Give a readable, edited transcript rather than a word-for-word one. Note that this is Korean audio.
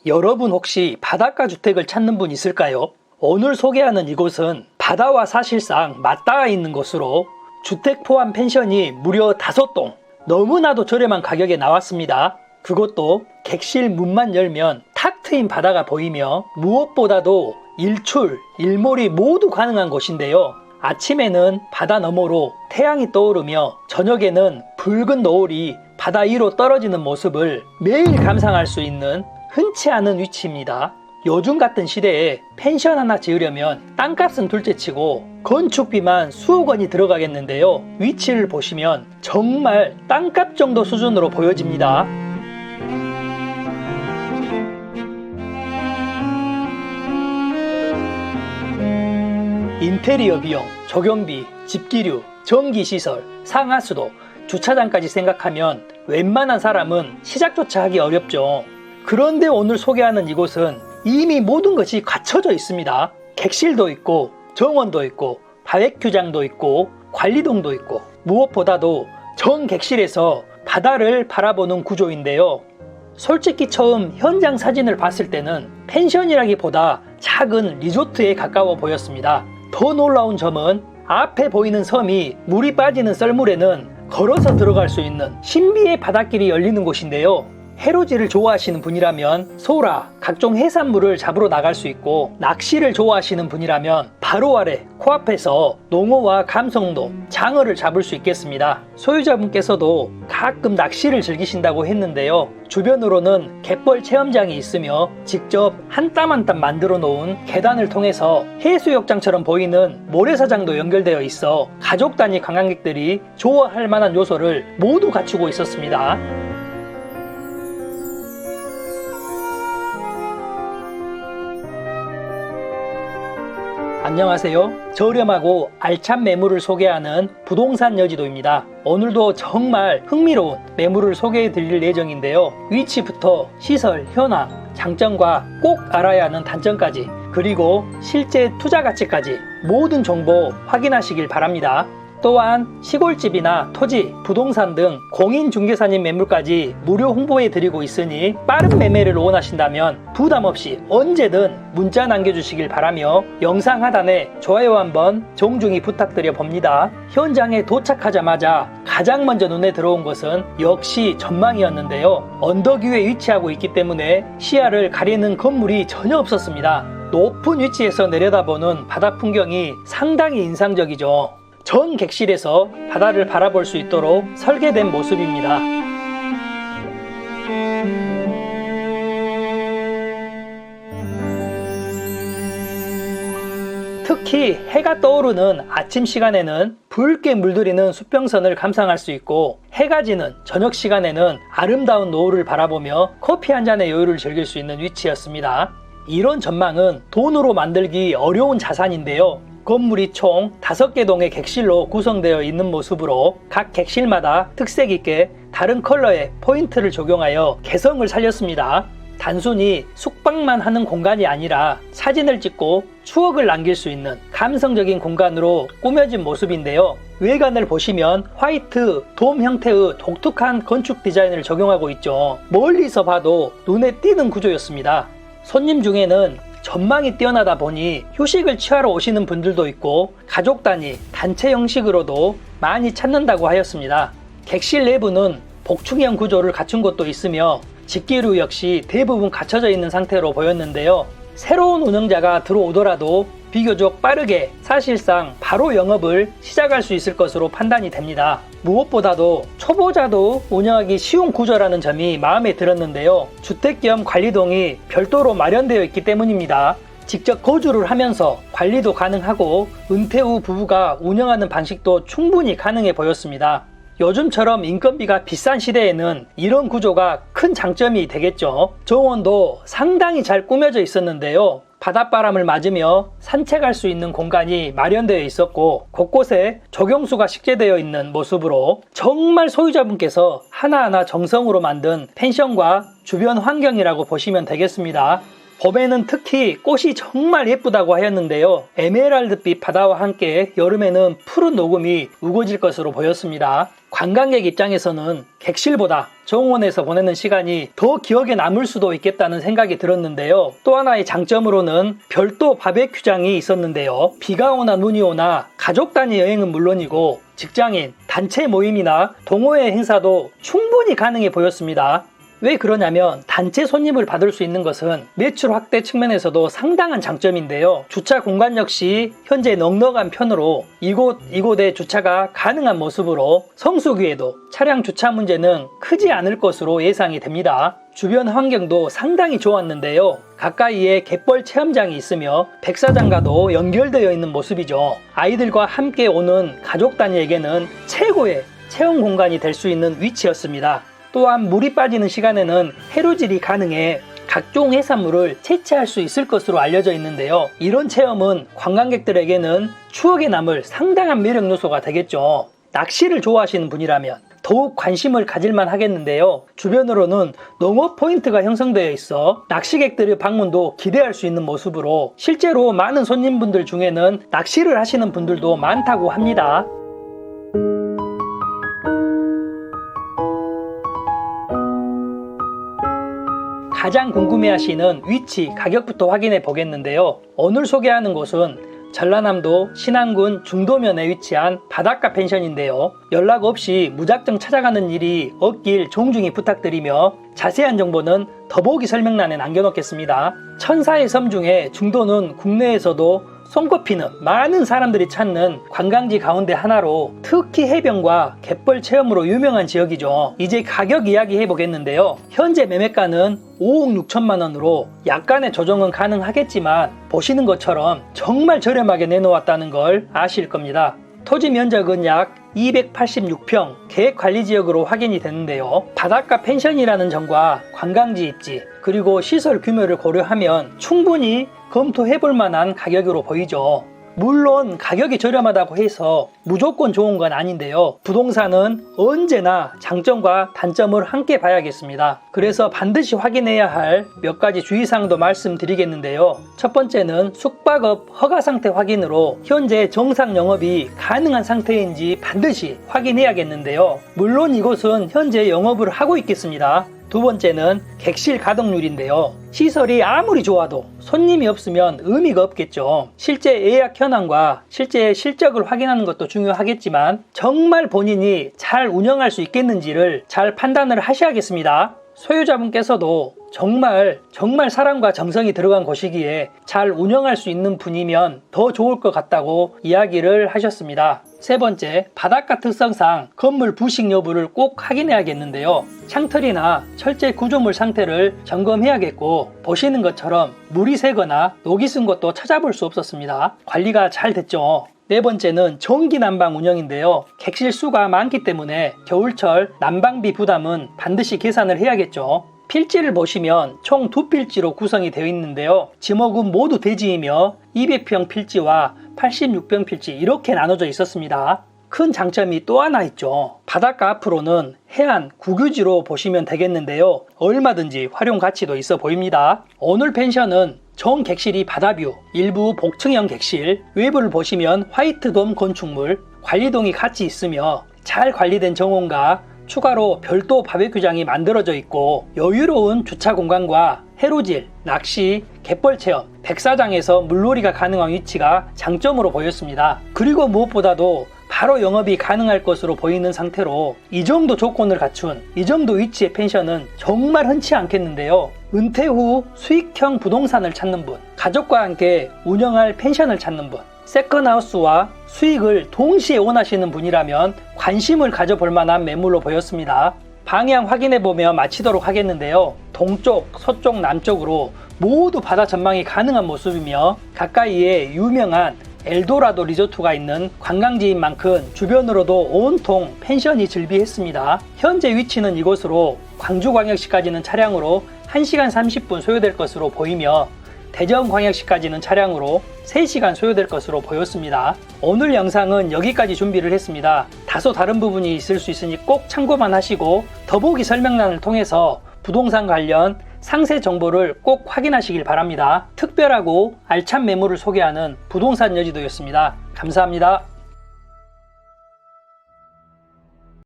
여러분 혹시 바닷가 주택을 찾는 분 있을까요? 오늘 소개하는 이곳은 바다와 사실상 맞닿아 있는 곳으로 주택 포함 펜션이 무려 5동, 너무나도 저렴한 가격에 나왔습니다. 그것도 객실 문만 열면 탁 트인 바다가 보이며 무엇보다도 일출, 일몰이 모두 가능한 곳인데요. 아침에는 바다 너머로 태양이 떠오르며 저녁에는 붉은 노을이 바다 위로 떨어지는 모습을 매일 감상할 수 있는 흔치 않은 위치입니다. 요즘 같은 시대에 펜션 하나 지으려면 땅값은 둘째치고 건축비만 수억 원이 들어가겠는데요. 위치를 보시면 정말 땅값 정도 수준으로 보여집니다. 인테리어 비용, 조경비, 집기류, 전기시설, 상하수도, 주차장까지 생각하면 웬만한 사람은 시작조차 하기 어렵죠. 그런데 오늘 소개하는 이곳은 이미 모든 것이 갖춰져 있습니다. 객실도 있고 정원도 있고 바베큐장도 있고 관리동도 있고 무엇보다도 전 객실에서 바다를 바라보는 구조인데요. 솔직히 처음 현장 사진을 봤을 때는 펜션이라기보다 작은 리조트에 가까워 보였습니다. 더 놀라운 점은 앞에 보이는 섬이 물이 빠지는 썰물에는 걸어서 들어갈 수 있는 신비의 바닷길이 열리는 곳인데요. 해루질을 좋아하시는 분이라면 소라, 각종 해산물을 잡으러 나갈 수 있고, 낚시를 좋아하시는 분이라면 바로 아래 코앞에서 농어와 감성돔, 장어를 잡을 수 있겠습니다. 소유자분께서도 가끔 낚시를 즐기신다고 했는데요. 주변으로는 갯벌 체험장이 있으며 직접 한 땀 한 땀 만들어 놓은 계단을 통해서 해수욕장처럼 보이는 모래사장도 연결되어 있어 가족 단위 관광객들이 좋아할 만한 요소를 모두 갖추고 있었습니다. 안녕하세요. 저렴하고 알찬 매물을 소개하는 부동산 여지도입니다. 오늘도 정말 흥미로운 매물을 소개해 드릴 예정인데요. 위치부터 시설, 현황, 장점과 꼭 알아야 하는 단점까지, 그리고 실제 투자 가치까지 모든 정보 확인하시길 바랍니다. 또한 시골집이나 토지, 부동산 등 공인중개사님 매물까지 무료 홍보해 드리고 있으니 빠른 매매를 원하신다면 부담 없이 언제든 문자 남겨주시길 바라며 영상 하단에 좋아요 한번 정중히 부탁드려 봅니다. 현장에 도착하자마자 가장 먼저 눈에 들어온 것은 역시 전망이었는데요. 언덕 위에 위치하고 있기 때문에 시야를 가리는 건물이 전혀 없었습니다. 높은 위치에서 내려다보는 바다 풍경이 상당히 인상적이죠. 전 객실에서 바다를 바라볼 수 있도록 설계된 모습입니다. 특히 해가 떠오르는 아침 시간에는 붉게 물들이는 수평선을 감상할 수 있고, 해가 지는 저녁 시간에는 아름다운 노을을 바라보며 커피 한 잔의 여유를 즐길 수 있는 위치였습니다. 이런 전망은 돈으로 만들기 어려운 자산인데요. 건물이 총 5개 동의 객실로 구성되어 있는 모습으로 각 객실마다 특색 있게 다른 컬러의 포인트를 적용하여 개성을 살렸습니다. 단순히 숙박만 하는 공간이 아니라 사진을 찍고 추억을 남길 수 있는 감성적인 공간으로 꾸며진 모습인데요. 외관을 보시면 화이트, 돔 형태의 독특한 건축 디자인을 적용하고 있죠. 멀리서 봐도 눈에 띄는 구조였습니다. 손님 중에는 전망이 뛰어나다 보니 휴식을 취하러 오시는 분들도 있고, 가족 단위, 단체 형식으로도 많이 찾는다고 하였습니다. 객실 내부는 복층형 구조를 갖춘 곳도 있으며 집기류 역시 대부분 갖춰져 있는 상태로 보였는데요. 새로운 운영자가 들어오더라도 비교적 빠르게 사실상 바로 영업을 시작할 수 있을 것으로 판단이 됩니다. 무엇보다도 초보자도 운영하기 쉬운 구조라는 점이 마음에 들었는데요. 주택 겸 관리동이 별도로 마련되어 있기 때문입니다. 직접 거주를 하면서 관리도 가능하고 은퇴 후 부부가 운영하는 방식도 충분히 가능해 보였습니다. 요즘처럼 인건비가 비싼 시대에는 이런 구조가 큰 장점이 되겠죠. 정원도 상당히 잘 꾸며져 있었는데요. 바닷바람을 맞으며 산책할 수 있는 공간이 마련되어 있었고, 곳곳에 조경수가 식재되어 있는 모습으로 정말 소유자분께서 하나하나 정성으로 만든 펜션과 주변 환경이라고 보시면 되겠습니다. 봄에는 특히 꽃이 정말 예쁘다고 하였는데요. 에메랄드빛 바다와 함께 여름에는 푸른 녹음이 우거질 것으로 보였습니다. 관광객 입장에서는 객실보다 정원에서 보내는 시간이 더 기억에 남을 수도 있겠다는 생각이 들었는데요. 또 하나의 장점으로는 별도 바베큐장이 있었는데요. 비가 오나 눈이 오나 가족 단위 여행은 물론이고 직장인, 단체 모임이나 동호회 행사도 충분히 가능해 보였습니다. 왜 그러냐면 단체 손님을 받을 수 있는 것은 매출 확대 측면에서도 상당한 장점인데요. 주차 공간 역시 현재 넉넉한 편으로 이곳에 주차가 가능한 모습으로 성수기에도 차량 주차 문제는 크지 않을 것으로 예상이 됩니다. 주변 환경도 상당히 좋았는데요. 가까이에 갯벌 체험장이 있으며 백사장과도 연결되어 있는 모습이죠. 아이들과 함께 오는 가족 단위에게는 최고의 체험 공간이 될 수 있는 위치였습니다. 또한 물이 빠지는 시간에는 해루질이 가능해 각종 해산물을 채취할 수 있을 것으로 알려져 있는데요. 이런 체험은 관광객들에게는 추억에 남을 상당한 매력 요소가 되겠죠. 낚시를 좋아하시는 분이라면 더욱 관심을 가질만 하겠는데요. 주변으로는 농업 포인트가 형성되어 있어 낚시객들의 방문도 기대할 수 있는 모습으로 실제로 많은 손님분들 중에는 낚시를 하시는 분들도 많다고 합니다. 가장 궁금해하시는 위치, 가격부터 확인해 보겠는데요. 오늘 소개하는 곳은 전라남도 신안군 중도면에 위치한 바닷가 펜션인데요. 연락 없이 무작정 찾아가는 일이 없길 종중히 부탁드리며 자세한 정보는 더보기 설명란에 남겨놓겠습니다. 천사의 섬 중에 중도는 국내에서도 손꼽히는 많은 사람들이 찾는 관광지 가운데 하나로 특히 해변과 갯벌 체험으로 유명한 지역이죠. 이제 가격 이야기 해보겠는데요. 현재 매매가는 5억 6천만 원으로 약간의 조정은 가능하겠지만 보시는 것처럼 정말 저렴하게 내놓았다는 걸 아실 겁니다. 토지 면적은 약 286평 계획관리지역으로 확인이 되는데요. 바닷가 펜션이라는 점과 관광지 입지 그리고 시설 규모를 고려하면 충분히 검토해볼 만한 가격으로 보이죠. 물론 가격이 저렴하다고 해서 무조건 좋은 건 아닌데요. 부동산은 언제나 장점과 단점을 함께 봐야겠습니다. 그래서 반드시 확인해야 할 몇 가지 주의사항도 말씀드리겠는데요. 첫 번째는 숙박업 허가 상태 확인으로 현재 정상 영업이 가능한 상태인지 반드시 확인해야겠는데요. 물론 이곳은 현재 영업을 하고 있겠습니다. 두 번째는 객실 가동률인데요. 시설이 아무리 좋아도 손님이 없으면 의미가 없겠죠. 실제 예약 현황과 실제 실적을 확인하는 것도 중요하겠지만 정말 본인이 잘 운영할 수 있겠는지를 잘 판단을 하셔야겠습니다. 소유자분께서도 정말 사랑과 정성이 들어간 곳이기에 잘 운영할 수 있는 분이면 더 좋을 것 같다고 이야기를 하셨습니다. 세 번째, 바닷가 특성상 건물 부식 여부를 꼭 확인해야겠는데요. 창틀이나 철제 구조물 상태를 점검해야겠고 보시는 것처럼 물이 새거나 녹이 쓴 것도 찾아볼 수 없었습니다. 관리가 잘 됐죠. 네 번째는 전기 난방 운영인데요. 객실 수가 많기 때문에 겨울철 난방비 부담은 반드시 계산을 해야겠죠. 필지를 보시면 총 2필지로 구성이 되어 있는데요. 지목은 모두 대지이며 200평 필지와 86평 필지 이렇게 나눠져 있었습니다. 큰 장점이 또 하나 있죠. 바닷가 앞으로는 해안 국유지로 보시면 되겠는데요. 얼마든지 활용 가치도 있어 보입니다. 오늘 펜션은 전 객실이 바다뷰, 일부 복층형 객실, 외부를 보시면 화이트돔 건축물, 관리동이 같이 있으며 잘 관리된 정원과 추가로 별도 바베큐장이 만들어져 있고 여유로운 주차 공간과 해루질, 낚시, 갯벌 체험, 백사장에서 물놀이가 가능한 위치가 장점으로 보였습니다. 그리고 무엇보다도 바로 영업이 가능할 것으로 보이는 상태로 이 정도 조건을 갖춘 이 정도 위치의 펜션은 정말 흔치 않겠는데요. 은퇴 후 수익형 부동산을 찾는 분, 가족과 함께 운영할 펜션을 찾는 분, 세컨하우스와 수익을 동시에 원하시는 분이라면 관심을 가져볼 만한 매물로 보였습니다. 방향 확인해보며 마치도록 하겠는데요. 동쪽, 서쪽, 남쪽으로 모두 바다 전망이 가능한 모습이며 가까이에 유명한 엘도라도 리조트가 있는 관광지인 만큼 주변으로도 온통 펜션이 즐비했습니다. 현재 위치는 이곳으로 광주광역시까지는 차량으로 1시간 30분 소요될 것으로 보이며 대전광역시까지는 차량으로 3시간 소요될 것으로 보였습니다. 오늘 영상은 여기까지 준비를 했습니다. 다소 다른 부분이 있을 수 있으니 꼭 참고만 하시고 더보기 설명란을 통해서 부동산 관련 상세 정보를 꼭 확인하시길 바랍니다. 특별하고 알찬 매물을 소개하는 부동산 여지도였습니다. 감사합니다.